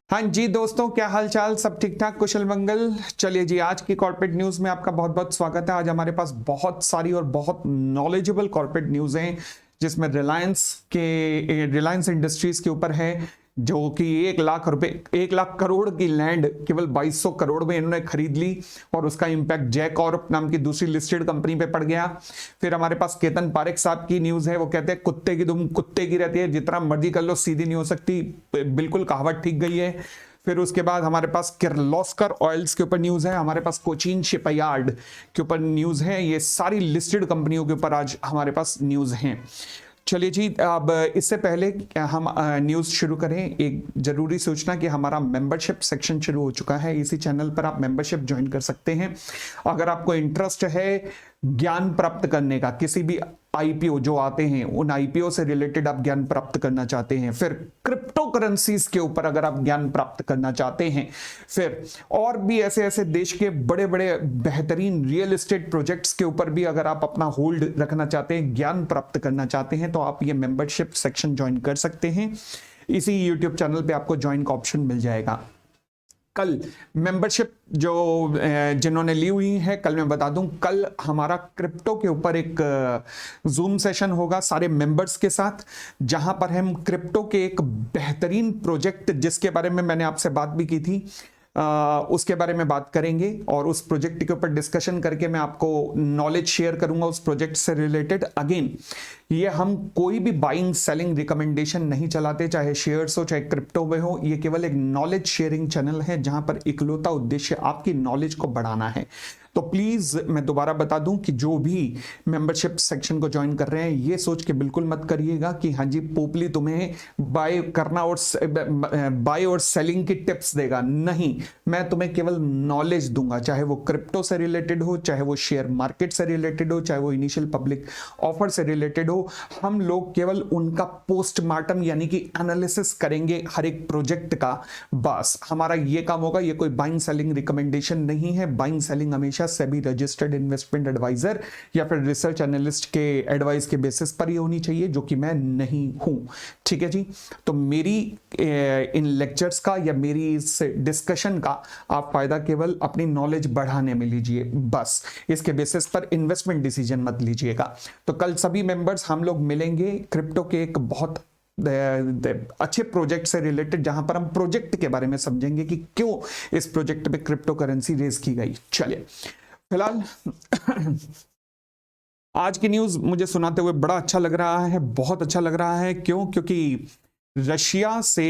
हाँ जी दोस्तों, क्या हाल चाल, सब ठीक ठाक, कुशल मंगल। चलिए जी, आज की कॉर्पोरेट न्यूज़ में आपका बहुत बहुत स्वागत है। आज हमारे पास बहुत सारी और बहुत नॉलेजेबल कॉर्पोरेट न्यूज़ हैं, जिसमें रिलायंस इंडस्ट्रीज के ऊपर है, जो कि 1 लाख रुपए 1 लाख करोड़ की लैंड केवल 2200 करोड़ में इन्होंने खरीद ली और उसका इंपैक्ट जय कॉर्प नाम की दूसरी लिस्टेड कंपनी पे पड़ गया। फिर हमारे पास केतन पारेख साहब की न्यूज़ है। वो कहते हैं कुत्ते की दुम कुत्ते की रहती है, जितना मर्जी कर लो सीधी नहीं हो सकती। बिल्कुल कहावत ठीक गई है। फिर उसके बाद हमारे पास किर्लोस्कर ऑयल्स के ऊपर न्यूज़ है, हमारे पास कोचीन शिपयार्ड के ऊपर न्यूज़ है। ये सारी लिस्टेड कंपनियों के ऊपर आज हमारे पास न्यूज़ हैं। चलिए जी, अब इससे पहले हम न्यूज़ शुरू करें, एक ज़रूरी सूचना कि हमारा मेंबरशिप सेक्शन शुरू हो चुका है। इसी चैनल पर आप मेंबरशिप ज्वाइन कर सकते हैं। अगर आपको इंटरेस्ट है ज्ञान प्राप्त करने का, किसी भी आईपीओ जो आते हैं उन आईपीओ से रिलेटेड आप ज्ञान प्राप्त करना चाहते हैं, फिर क्रिप्टो करेंसीज के ऊपर अगर आप ज्ञान प्राप्त करना चाहते हैं, फिर और भी ऐसे ऐसे देश के बड़े बड़े बेहतरीन रियल एस्टेट प्रोजेक्ट्स के ऊपर भी अगर आप अपना होल्ड रखना चाहते हैं, ज्ञान प्राप्त करना चाहते हैं, तो आप ये मेंबरशिप सेक्शन ज्वाइन कर सकते हैं। इसी यूट्यूब चैनल पे आपको ज्वाइन का ऑप्शन मिल जाएगा। कल मेंबरशिप जो जिन्होंने ली हुई है, कल मैं बता दूं, कल हमारा क्रिप्टो के ऊपर एक जूम सेशन होगा सारे मेंबर्स के साथ, जहां पर हम क्रिप्टो के एक बेहतरीन प्रोजेक्ट जिसके बारे में मैंने आपसे बात भी की थी, उसके बारे में बात करेंगे और उस प्रोजेक्ट के ऊपर डिस्कशन करके मैं आपको नॉलेज शेयर करूंगा उस प्रोजेक्ट से रिलेटेड। अगेन, ये हम कोई भी बाइंग सेलिंग रिकमेंडेशन नहीं चलाते, चाहे शेयर्स हो चाहे क्रिप्टो में हो। ये केवल एक नॉलेज शेयरिंग चैनल है जहां पर इकलौता उद्देश्य आपकी नॉलेज को बढ़ाना है। तो प्लीज मैं दोबारा बता दूं कि जो भी मेंबरशिप सेक्शन को ज्वाइन कर रहे हैं, ये सोच के बिल्कुल मत करिएगा कि हाँ जी पोपली तुम्हें बाय करना और बाय और सेलिंग की टिप्स देगा। नहीं, मैं तुम्हें केवल नॉलेज दूंगा, चाहे वो क्रिप्टो से रिलेटेड हो, चाहे वो शेयर मार्केट से रिलेटेड हो, चाहे वो इनिशियल पब्लिक ऑफर से रिलेटेड हो। हम लोग केवल उनका पोस्टमार्टम यानी कि एनालिसिस करेंगे हर एक प्रोजेक्ट का। बस हमारा ये काम होगा। ये कोई बाइंग सेलिंग रिकमेंडेशन नहीं है। बाइंग सेलिंग हमेशा सेबी रजिस्टर्ड इन्वेस्टमेंट एडवाइजर या फिर रिसर्च एनालिस्ट के एडवाइस के बेसिस पर ही होनी चाहिए, जो कि मैं नहीं हूं। ठीक है जी। तो मेरी इन लेक्चर्स का या मेरी इस डिस्कशन का आप फायदा केवल अपनी नॉलेज बढ़ाने में लीजिए, बस इसके बेसिस पर इन्वेस्टमेंट डिसीजन मत लीजिएगा। तो कल सभी मेंबर्स हम लोग मिलेंगे क्रिप्टो के एक बहुत अच्छे प्रोजेक्ट से रिलेटेड, जहां पर हम प्रोजेक्ट के बारे में समझेंगे कि क्यों इस प्रोजेक्ट पे क्रिप्टो करेंसी रेज की गई। चलिए, फिलहाल आज की न्यूज मुझे सुनाते हुए बड़ा अच्छा लग रहा है, बहुत अच्छा लग रहा है। क्यों? क्योंकि रशिया से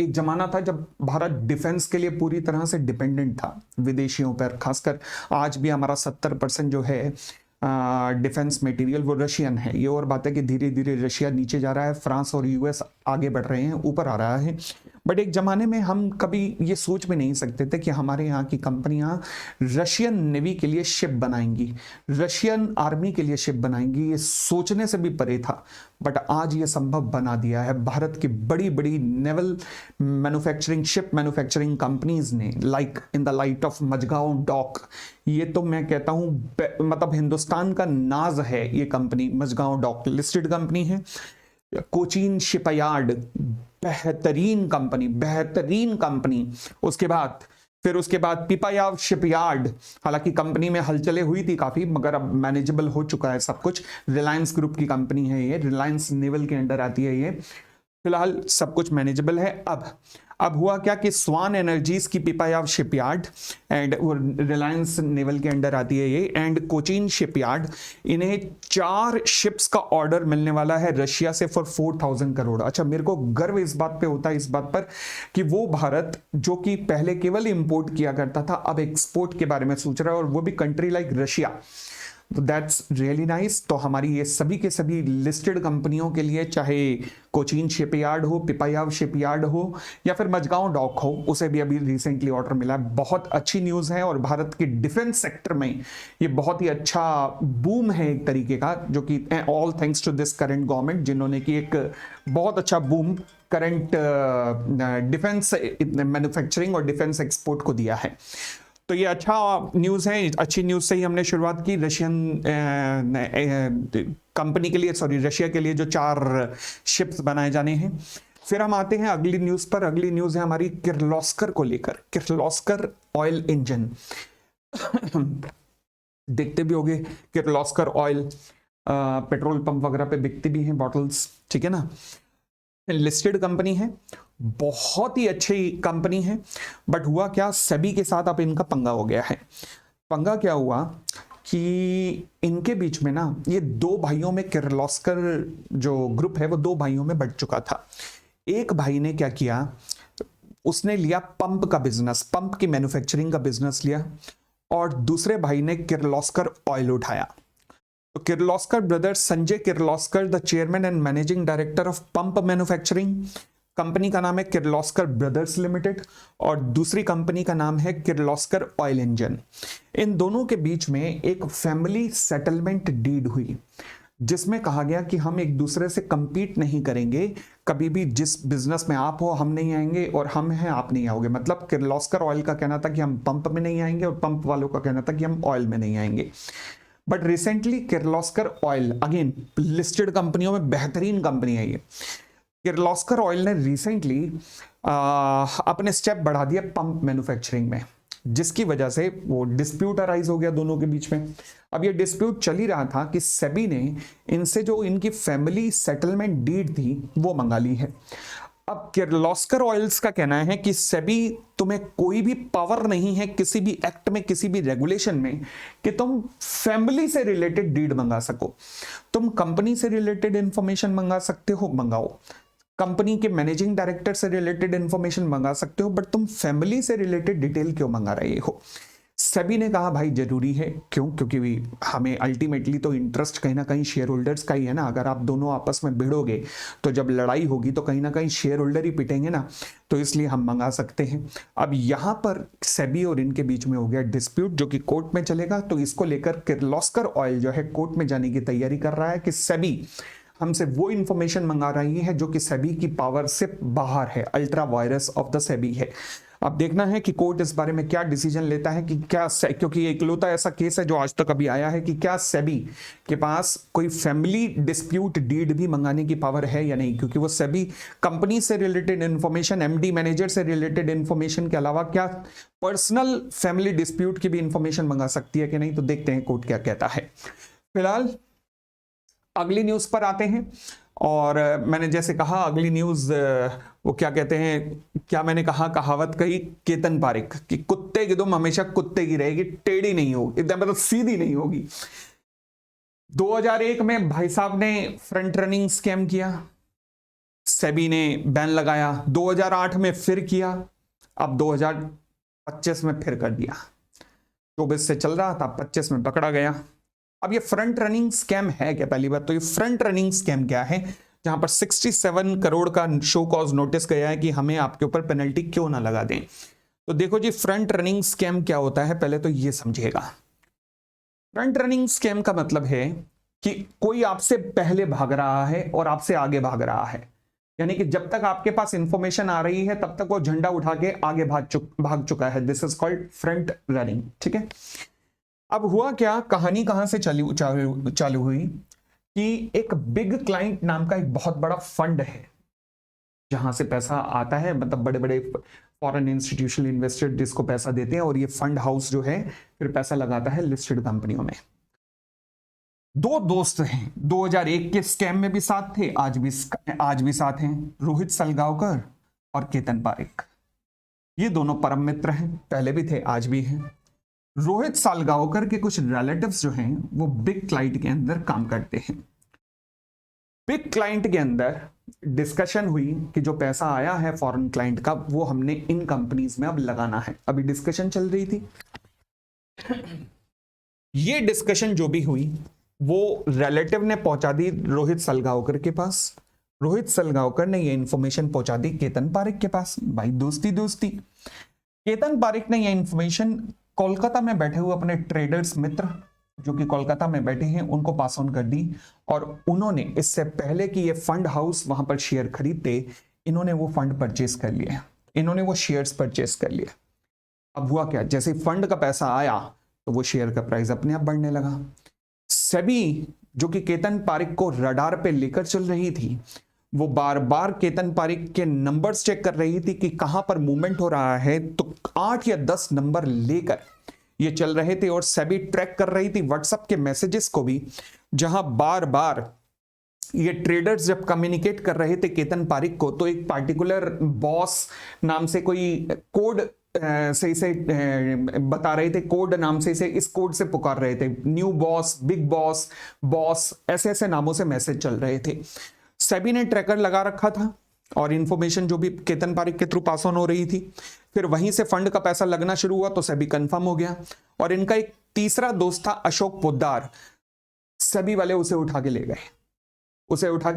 एक जमाना था जब भारत डिफेंस के लिए पूरी तरह से डिपेंडेंट था विदेशियों पर। खासकर आज भी हमारा 70% जो है डिफेंस मटेरियल वो रशियन है। ये और बात है कि धीरे धीरे रशिया नीचे जा रहा है, फ्रांस और यूएस आगे बढ़ रहे हैं, ऊपर आ रहा है। बट एक जमाने में हम कभी ये सोच भी नहीं सकते थे कि हमारे यहाँ की कंपनियां रशियन नेवी के लिए शिप बनाएंगी, रशियन आर्मी के लिए शिप बनाएंगी। ये सोचने से भी परे था, बट आज ये संभव बना दिया है। भारत की बड़ी बड़ी naval manufacturing ship manufacturing companies ने, like in the light of Mazagon dock, ये तो मैं कहता हूं मतलब हिंदुस्तान का नाज है। ये company Mazagon dock listed company है। कोचीन शिपयार्ड, बेहतरीन कंपनी, बेहतरीन कंपनी। उसके बाद पिपायाव शिपयार्ड, हालांकि कंपनी में हलचलें हुई थी काफी, मगर अब मैनेजेबल हो चुका है सब कुछ। रिलायंस ग्रुप की कंपनी है ये, रिलायंस नेवल के अंडर आती है ये। फिलहाल सब कुछ मैनेजेबल है। अब हुआ क्या कि स्वान एनर्जीज की पिपायाव शिपयार्ड एंड रिलायंस नेवल के अंडर आती है ये, एंड कोचीन शिपयार्ड, इन्हें 4 शिप्स का ऑर्डर मिलने वाला है रशिया से फॉर 4000 करोड़। अच्छा, मेरे को गर्व इस बात पे होता है, इस बात पर कि वो भारत जो कि पहले केवल इंपोर्ट किया करता था, अब एक्सपोर्ट के बारे में सोच रहा है, और वो भी कंट्री लाइक रशिया। तो दैट्स रियली नाइस। तो हमारी ये सभी के सभी लिस्टेड कंपनियों के लिए, चाहे कोचीन शिपयार्ड हो, पिपायाव शिपयार्ड हो, या फिर मझगांव डॉक हो, उसे भी अभी रिसेंटली ऑर्डर मिला है। बहुत अच्छी न्यूज़ है और भारत के डिफेंस सेक्टर में ये बहुत ही अच्छा बूम है एक तरीके का, जो कि all thanks to this current government, जिन्होंने की एक बहुत अच्छा बूम करंट डिफेंस मैन्युफैक्चरिंग और डिफेंस एक्सपोर्ट को दिया है। तो ये अच्छा न्यूज़ है। अच्छी न्यूज़ से ही हमने शुरुआत की। रशियन कंपनी के लिए, सॉरी रशिया के लिए जो 4 शिप्स बनाए जाने हैं। फिर हम आते हैं अगली न्यूज पर। अगली न्यूज है हमारी किर्लोस्कर को लेकर। किर्लोस्कर ऑयल इंजन देखते भी होंगे किर्लोस्कर ऑयल, पेट्रोल पंप वगैरह पे बिकती भी हैं बॉटल्स, ठीक है ना। लिस्टेड कंपनी है, बहुत ही अच्छी कंपनी है। बट हुआ क्या, सेबी के साथ अब इनका पंगा हो गया है। पंगा क्या हुआ कि इनके बीच में ना, ये दो भाइयों में, किर्लोस्कर जो ग्रुप है वो दो भाइयों में बंट चुका था। एक भाई ने क्या किया, उसने लिया पंप का बिजनेस, पंप की मैन्युफैक्चरिंग का बिजनेस लिया, और दूसरे भाई ने किर्लोस्कर ऑयल उठाया। तो Kirloskar brothers, Sanjay Kirloskar the chairman and managing director of pump manufacturing, company का नाम है किर्लोस्कर ब्रदर्स लिमिटेड, और दूसरी कंपनी का नाम है किर्लोस्कर ऑयल इंजन। इन दोनों के बीच में एक फैमिली सेटलमेंट डीड हुई, जिसमें कहा गया कि हम एक दूसरे से कंपीट नहीं करेंगे कभी भी। जिस बिजनेस में आप हो हम नहीं आएंगे, और हम हैं आप नहीं आओगे। मतलब किर्लोस्कर ऑयल का कहना था कि हम पंप में नहीं आएंगे, और पंप वालों का कहना था कि हम ऑयल में नहीं आएंगे। But recently Kirloskar oil, again listed कंपनियों में बेहतरीन कंपनी है ये, किर्लोस्कर ऑयल ने रिसेंटली अपने स्टेप बढ़ा दिया पंप मैन्युफैक्चरिंग में, जिसकी वजह से वो डिस्प्यूट अराइज हो गया दोनों के बीच में। अब ये डिस्प्यूट चल ही रहा था कि सेबी ने इनसे जो इनकी फैमिली सेटलमेंट डीड थी वो मंगा ली है। अब किर्लोस्कर ऑयल्स का कहना है कि सेबी, तुम्हें कोई भी पावर नहीं है किसी भी एक्ट में, किसी भी रेगुलेशन में, कि तुम फैमिली से रिलेटेड डीड मंगा सको। तुम कंपनी से रिलेटेड इंफॉर्मेशन मंगा सकते हो, मंगाओ। कंपनी के मैनेजिंग डायरेक्टर से रिलेटेड इंफॉर्मेशन मंगा सकते हो, बट तुम फैमिली से रिलेटेड डिटेल क्यों मंगा रहे हो। सेबी ने कहा भाई जरूरी है, क्यों, क्योंकि हमें अल्टीमेटली तो इंटरेस्ट कहीं ना कहीं शेयर होल्डर्स का ही है ना। अगर आप दोनों आपस में भिड़ोगे तो जब लड़ाई होगी तो कहीं ना कहीं शेयर होल्डर ही पिटेंगे ना, तो इसलिए हम मंगा सकते हैं। अब यहां पर सेबी और इनके बीच में हो गया डिस्प्यूट, जो कि कोर्ट में चलेगा। तो इसको लेकर किर्लोस्कर ऑयल जो है कोर्ट में जाने की तैयारी कर रहा है कि सेबी हमसे वो इंफॉर्मेशन मंगा रही है जो कि सेबी की पावर से बाहर है, ultra vires of the SEBI है। अब देखना है कि कोर्ट इस बारे में क्या डिसीजन लेता है कि क्या, क्योंकि इकलौता ऐसा केस है जो आज तक अभी आया है कि क्या सेबी के पास कोई फैमिली डिस्प्यूट डीड भी मंगाने की पावर है या नहीं, क्योंकि वो सेबी कंपनी से रिलेटेड इंफॉर्मेशन, एमडी मैनेजर से रिलेटेड इंफॉर्मेशन के अलावा क्या पर्सनल फैमिली डिस्प्यूट की भी इंफॉर्मेशन मंगा सकती है कि नहीं। तो देखते हैं कोर्ट क्या कहता है। फिलहाल अगली न्यूज पर आते हैं, और मैंने जैसे कहा अगली न्यूज, वो क्या कहते हैं, क्या मैंने कहा, कहावत कही केतन पारेख कि कुत्ते की दुम हमेशा कुत्ते की रहेगी, टेढ़ी नहीं होगी, एकदम मतलब सीधी नहीं होगी। 2001 में भाई साहब ने फ्रंट रनिंग स्कैम किया, सेबी ने बैन लगाया। 2008 में फिर किया, अब 2025 में फिर कर दिया। 24 से चल रहा था, 25 में पकड़ा गया। अब ये फ्रंट रनिंग स्कैम है क्या? पहली बात तो ये फ्रंट रनिंग स्कैम क्या है, जहां पर 67 करोड़ का शो कॉज नोटिस गया है कि हमें आपके ऊपर पेनल्टी क्यों ना लगा दें। तो देखो जी, फ्रंट रनिंग स्कैम क्या होता है पहले तो ये समझिएगा। फ्रंट रनिंग स्कैम का मतलब है कि कोई आपसे पहले भाग रहा है और आपसे आगे भाग रहा है, यानी कि जब तक आपके पास इंफॉर्मेशन आ रही है तब तक वो झंडा उठा के आगे भाग चुका है। This is called front running, ठीक है। अब हुआ क्या, कहानी कहां से चालू हुई कि एक बिग क्लाइंट नाम का एक बहुत बड़ा फंड है जहां से पैसा आता है, मतलब बड़े बड़े फॉरेन इंस्टीट्यूशनल इन्वेस्टर जिसको पैसा देते हैं, और ये फंड हाउस जो है फिर पैसा लगाता है लिस्टेड कंपनियों में। दो दोस्त हैं, 2001 के स्कैम में भी साथ थे, आज भी साथ हैं, रोहित सलगांवकर और केतन पारेख। ये दोनों परम मित्र हैं, पहले भी थे आज भी हैं। रोहित सालगांवकर के कुछ रिलेटिव्स जो हैं वो बिग क्लाइंट के अंदर काम करते हैं। बिग क्लाइंट के अंदर डिस्कशन हुई कि जो पैसा आया है फॉरेन क्लाइंट का वो हमने इन कंपनीज में अब लगाना है। अभी डिस्कशन चल रही थी। ये डिस्कशन जो भी हुई वो रिलेटिव ने पहुंचा दी रोहित सलगांवकर के पास। रोहित सलगांवकर ने ये इंफॉर्मेशन पहुंचा दी केतन पारेख के पास। भाई दोस्ती दोस्ती। केतन पारेख ने ये इंफॉर्मेशन कोलकाता में बैठे हुए अपने ट्रेडर्स मित्र जो कि कोलकाता में बैठे हैं उनको पास ऑन कर दी, और उन्होंने इससे पहले कि ये फंड हाउस वहां पर शेयर खरीदते, इन्होंने वो फंड परचेस कर लिया, इन्होंने वो शेयर्स परचेस कर लिया। अब हुआ क्या, जैसे फंड का पैसा आया तो वो शेयर का प्राइस अपने आप बढ़ने लगा। सेबी जो कि केतन पारेख को रडार पे लेकर चल रही थी, वो बार बार केतन पारिक के नंबर्स चेक कर रही थी कि कहां पर मूवमेंट हो रहा है, तो 8 या 10 नंबर लेकर ये चल रहे थे और सेबी ट्रैक कर रही थी व्हाट्सएप के मैसेजेस को भी, जहां बार बार ये ट्रेडर्स जब कम्युनिकेट कर रहे थे केतन पारिक को, तो एक पार्टिकुलर बॉस नाम से कोई कोड से इसे बता रहे थे, कोड नाम से इसे इस कोड से पुकार रहे थे, new boss, big boss, boss, ऐसे ऐसे नामों से मैसेज चल रहे थे। सेबी ने ट्रैकर लगा रखा था और इंफॉर्मेशन जो भी केतन पारिक के थ्रू पास ऑन हो रही थी, फिर वहीं से फंड का पैसा लगना शुरू हुआ तो सेबी कंफर्म हो गया। और इनका एक तीसरा दोस्त था अशोक पोद्दार, सेबी वाले उसे उठा के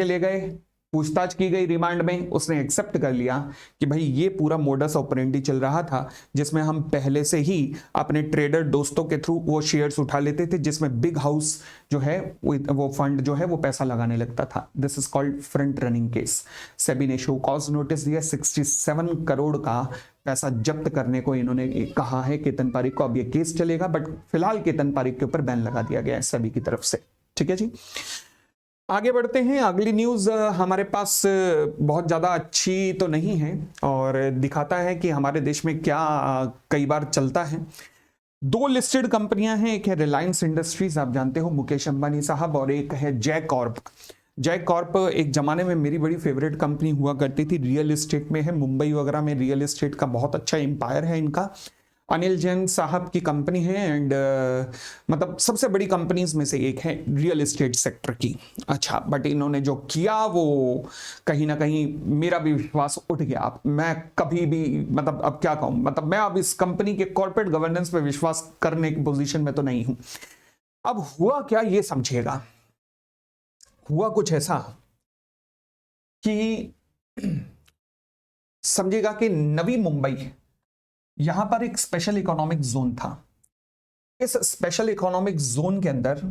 ले गए, पूछताछ की गई रिमांड में, उसने एक्सेप्ट कर लिया कि भाई ये पूरा मोडस ऑपरेंडी चल रहा था जिसमें हम पहले से ही अपने ट्रेडर दोस्तों के थ्रू वो शेयर्स उठा लेते थे, जिसमें बिग हाउस जो है वो फंड जो है वो पैसा लगाने लगता था। This is called front running case. SEBI ने शो कॉज नोटिस दिया, 67 करोड़ का पैसा जब्त करने को इन्होंने कहा है केतन पारिक को। अब ये केस चलेगा, बट फिलहाल केतन पारिक के ऊपर बैन लगा दिया गया है सेबी की तरफ से। ठीक है जी, आगे बढ़ते हैं। अगली न्यूज हमारे पास बहुत ज्यादा अच्छी तो नहीं है और दिखाता है कि हमारे देश में क्या कई बार चलता है। 2 लिस्टेड कंपनियां हैं, एक है रिलायंस इंडस्ट्रीज, आप जानते हो मुकेश अंबानी साहब, और एक है जय कॉर्प। जय कॉर्प एक जमाने में मेरी बड़ी फेवरेट कंपनी हुआ करती थी, रियल एस्टेट में है, मुंबई वगैरह में रियल एस्टेट का बहुत अच्छा एम्पायर है इनका। अनिल जैन साहब की कंपनी है एंड मतलब सबसे बड़ी कंपनीज में से एक है रियल एस्टेट सेक्टर की। अच्छा, बट इन्होंने जो किया वो कहीं ना कहीं मेरा भी विश्वास उठ गया। मैं कभी भी मतलब अब क्या कहूं, मतलब मैं अब इस कंपनी के कॉर्पोरेट गवर्नेंस पे विश्वास करने की पोजीशन में तो नहीं हूं। अब हुआ क्या ये समझिएगा, हुआ कुछ ऐसा कि समझिएगा कि नवी मुंबई, यहां पर एक स्पेशल इकोनॉमिक जोन था। इस स्पेशल इकोनॉमिक जोन के अंदर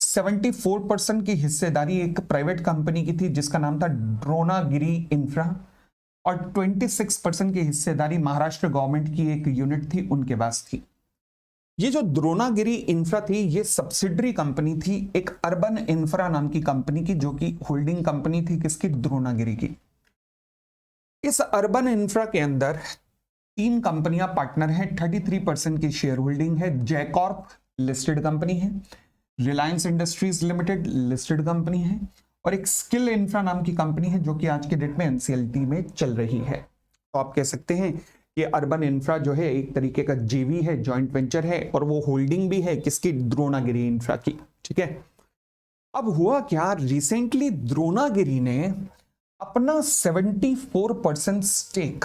74% की हिस्सेदारी एक प्राइवेट कंपनी की थी जिसका नाम था ड्रोनागिरी इंफ्रा, और 26% की हिस्सेदारी महाराष्ट्र गवर्नमेंट की एक यूनिट थी उनके पास थी। ये जो द्रोणागिरी इंफ्रा थी ये सब्सिडरी कंपनी थी एक अर्बन इंफ्रा नाम की कंपनी की, जो कि होल्डिंग कंपनी थी किसकी, द्रोणागिरी की। इस अर्बन इंफ्रा के अंदर 3 कंपनियां पार्टनर हैं, 33% की शेयर होल्डिंग है। जय कॉर्प लिस्टेड कंपनी है, Reliance Industries limited listed company है, और एक स्किल इंफ्रा नाम की कंपनी है जो कि आज के डेट में एनसीएलटी में चल रही है। तो आप कह सकते हैं कि अर्बन इंफ्रा जो है एक तरीके का जेवी है, जॉइंट वेंचर है, और वो होल्डिंग भी है किसकी, द्रोणागिरी इंफ्रा की। ठीक है, अब हुआ क्या, रिसेंटली द्रोणागिरी ने अपना 74% स्टेक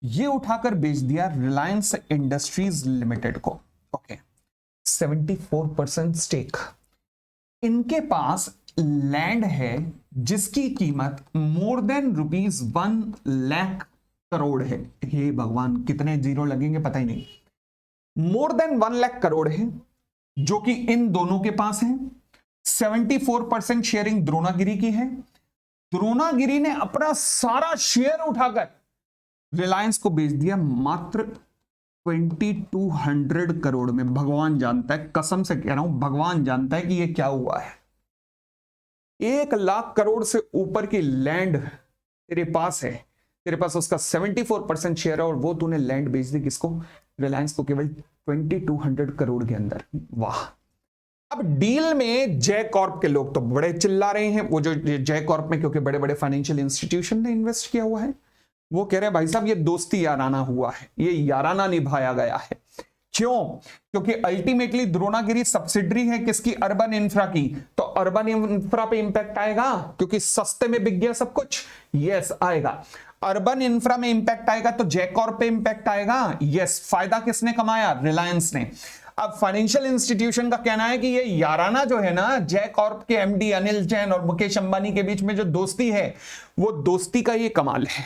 ये उठाकर बेच दिया रिलायंस इंडस्ट्रीज लिमिटेड को। Okay, 74% stake. इनके पास लैंड है जिसकी कीमत मोर देन ₹1 लाख करोड़ है। हे भगवान, कितने जीरो लगेंगे पता ही नहीं। मोर देन 1 लाख करोड़ है जो कि इन दोनों के पास है। 74% शेयरिंग द्रोणागिरी की है। द्रोणागिरी ने अपना सारा शेयर उठाकर रिलायंस को बेच दिया मात्र 2200 करोड़ में। भगवान जानता है, कसम से कह रहा हूं, भगवान जानता है कि ये क्या हुआ है। 1 लाख करोड़ से ऊपर की लैंड तेरे पास है, तेरे पास उसका 74% शेयर है, और वो तूने लैंड बेच दी किसको, रिलायंस को, केवल 2200 करोड़ के अंदर। वाह। अब डील में जय कॉर्प के लोग तो बड़े चिल्ला रहे हैं, वो जो जय कॉर्प में क्योंकि बड़े बड़े फाइनेंशियल इंस्टीट्यूशन ने इन्वेस्ट किया हुआ है, वो कह रहे हैं भाई साहब ये दोस्ती याराना हुआ है, ये याराना निभाया गया है। क्यों? क्योंकि अल्टीमेटली द्रोणागिरी सब्सिडरी है किसकी, अर्बन इंफ्रा की। तो अर्बन इंफ्रा पे इंपैक्ट आएगा क्योंकि सस्ते में बिक गया सब कुछ। यस आएगा। अर्बन इंफ्रा में इंपैक्ट आएगा तो जय कॉर्प पे इंपैक्ट आएगा। यस, फायदा किसने कमाया, रिलायंस ने। अब फाइनेंशियल इंस्टीट्यूशन का कहना है कि ये याराना जो है ना, जय कॉर्प के एमडी अनिल जैन और मुकेश अंबानी के बीच में जो दोस्ती है, वो दोस्ती का ये कमाल है।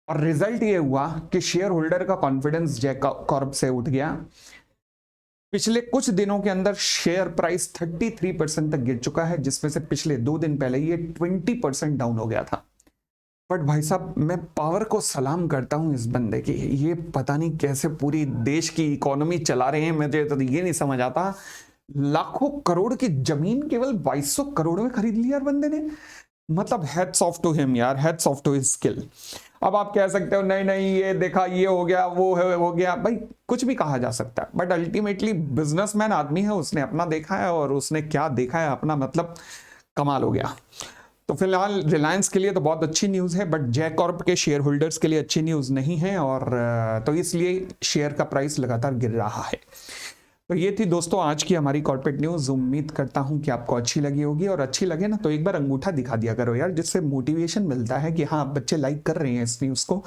और रिजल्ट ये हुआ कि शेयर होल्डर का कॉन्फिडेंस जय कॉर्प से उठ गया। पिछले कुछ दिनों के अंदर शेयर प्राइस 33% तक गिर चुका है, जिसमें से पिछले 2 दिन पहले ये 20% डाउन हो गया था। बट भाई साहब, मैं पावर को सलाम करता हूं इस बंदे की। ये पता नहीं कैसे पूरी देश की इकोनॉमी चला रहे हैं, मुझे तो ये नहीं समझ आता। लाखों करोड़ की जमीन केवल 2200 करोड़ में खरीद लिया बंदे ने। मतलब हेड्स ऑफ टू हिम यार, heads off to his skill. अब आप कह सकते हो नहीं नहीं ये देखा, ये हो गया, वो हो गया, भाई कुछ भी कहा जा सकता है, बट अल्टीमेटली बिजनेसमैन आदमी है, उसने अपना देखा है और उसने क्या देखा है अपना, मतलब कमाल हो गया। तो फिलहाल रिलायंस के लिए तो बहुत अच्छी न्यूज़ है, बट जय कॉर्प के शेयर होल्डर्स के लिए अच्छी न्यूज़ नहीं है, और तो इसलिए शेयर का प्राइस लगातार गिर रहा है। तो ये थी दोस्तों आज की हमारी कॉर्पोरेट न्यूज़। उम्मीद करता हूं कि आपको अच्छी लगी होगी, और अच्छी लगे ना तो एक बार अंगूठा दिखा दिया करो यार, जिससे मोटिवेशन मिलता है कि हाँ बच्चे लाइक कर रहे हैं इस न्यूज़ को।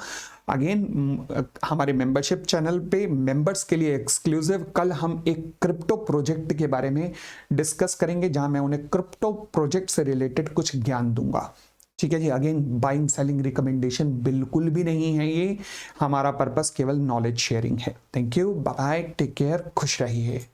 अगेन हमारे मेंबरशिप चैनल पे मेंबर्स के लिए एक्सक्लूसिव कल हम एक क्रिप्टो प्रोजेक्ट के बारे में डिस्कस करेंगे, जहां मैं उन्हें क्रिप्टो प्रोजेक्ट से रिलेटेड कुछ ज्ञान दूंगा। ठीक है ji. Again buying selling recommendation बिल्कुल भी नहीं है, ये हमारा पर्पस केवल नॉलेज शेयरिंग है। Thank you, bye bye, take care, खुश रहिए।